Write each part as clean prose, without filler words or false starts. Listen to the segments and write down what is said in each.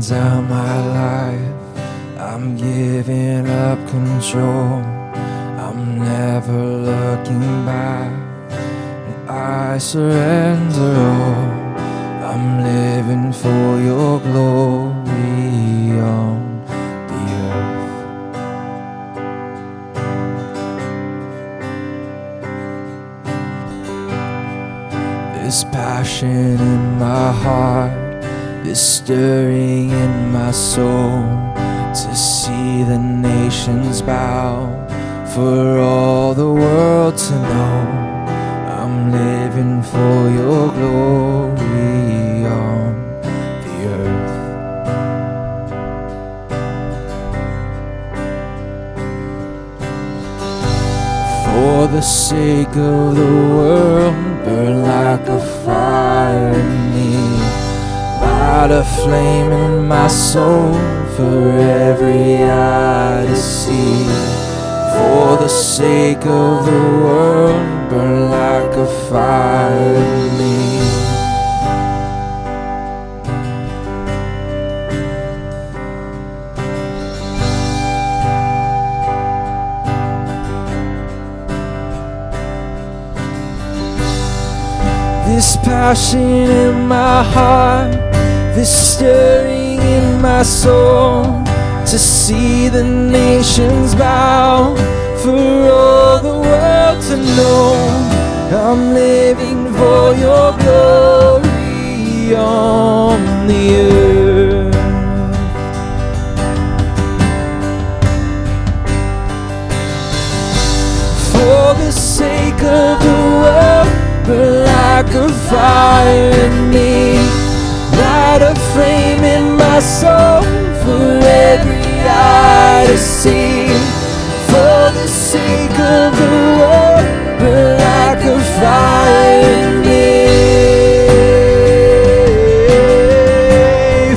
down my life, I'm giving up control. I'm never looking back, and I surrender all. I'm living for your glory on the earth. This passion in my heart, this stirring in my soul, to see the nations bow, for all the world to know. I'm living for your glory on the earth. For the sake of the world, burn like a fire in me. Light a flame in my soul for every eye to see. For the sake of the world, burn like a fire in me. This passion in my heart, this stirring in my soul, to see the nations bow, for all the world to know. I'm living for your glory on the earth. For the sake of the world, burn like a fire in me. Light a flame in my soul for every eye to see. For the sake of the world, burn like a fire in me.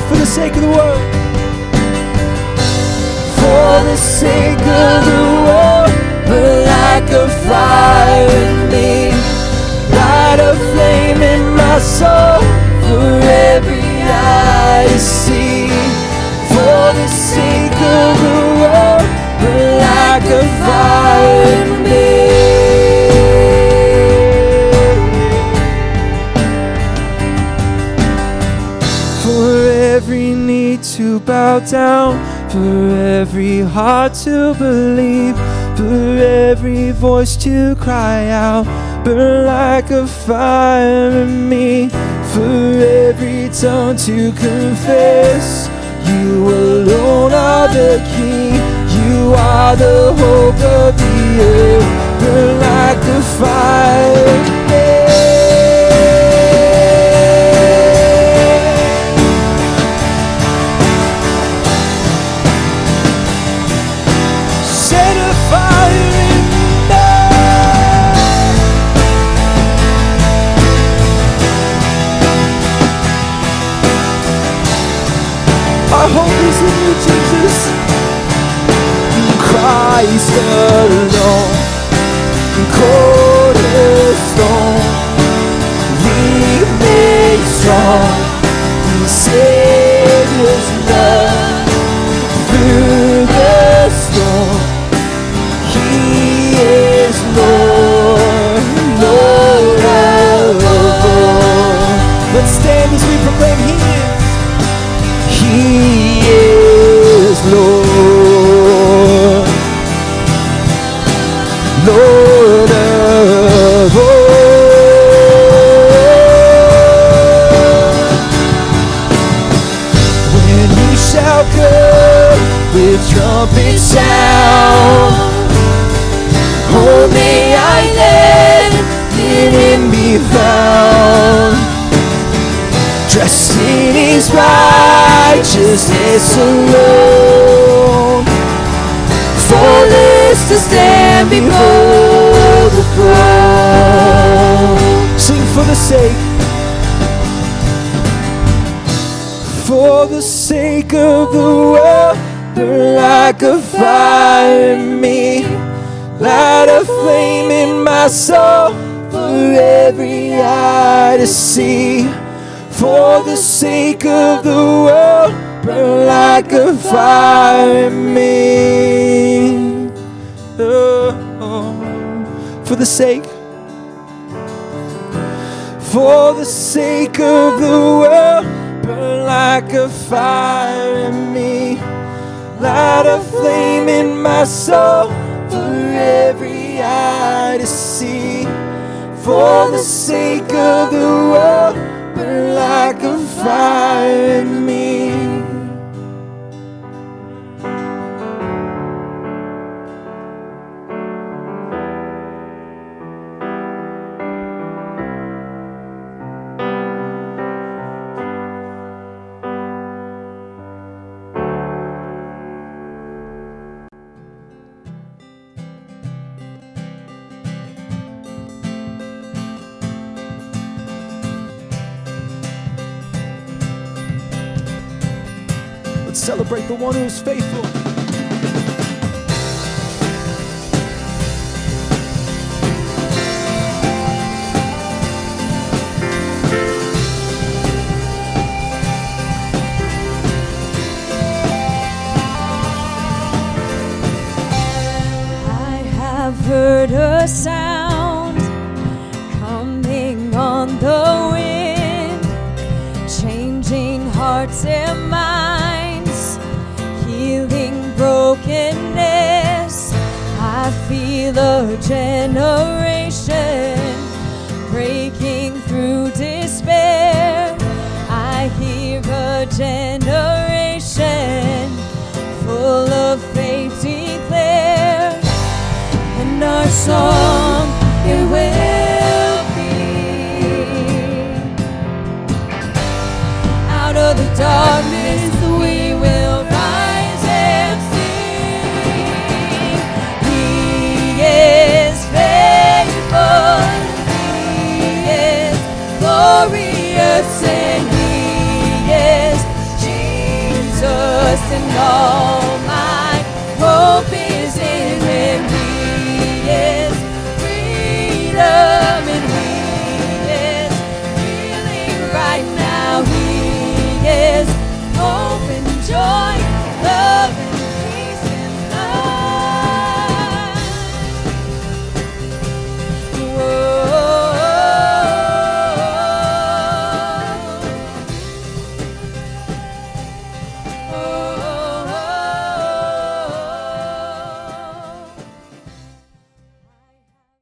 For the sake of the world, for the sake of the world, burn like a fire in me. Light a flame in my soul for every eye to see. For the sake of the world, burn like a fire in me. For every knee to bow down, for every heart to believe, for every voice to cry out, burn like a fire in me. For every tongue to confess, you alone are the King. You are the hope of the earth. Burn like a fire. Set a fire in me. Our hope is in you, Jesus. Christ alone, cornerstone, we made strong in Savior's love. Through the storm, He is Lord, Lord of all. Let's stand as we proclaim He is Lord, Lord of all. When He shall come with trumpet sound, oh, may I then in Him be found, dressed in His righteousness alone, faultless to stand before the throne. Sing for the sake of the world, burn like a fire in me. Light a flame in my soul for every eye to see. For the sake of the world, burn like a fire in me. Oh, for the sake of the world, burn like a fire in me. Light a flame in my soul for every eye to see. For the sake of the world, burn like a fire in me. Let's celebrate the one who is faithful. I have heard a sound coming on the wind, changing hearts and minds, healing brokenness. I feel a generation breaking through despair. I hear a generation full of faith declare, and our song it will be out of the darkness. We will rise and sing. He is faithful, He is glorious, and He is Jesus in all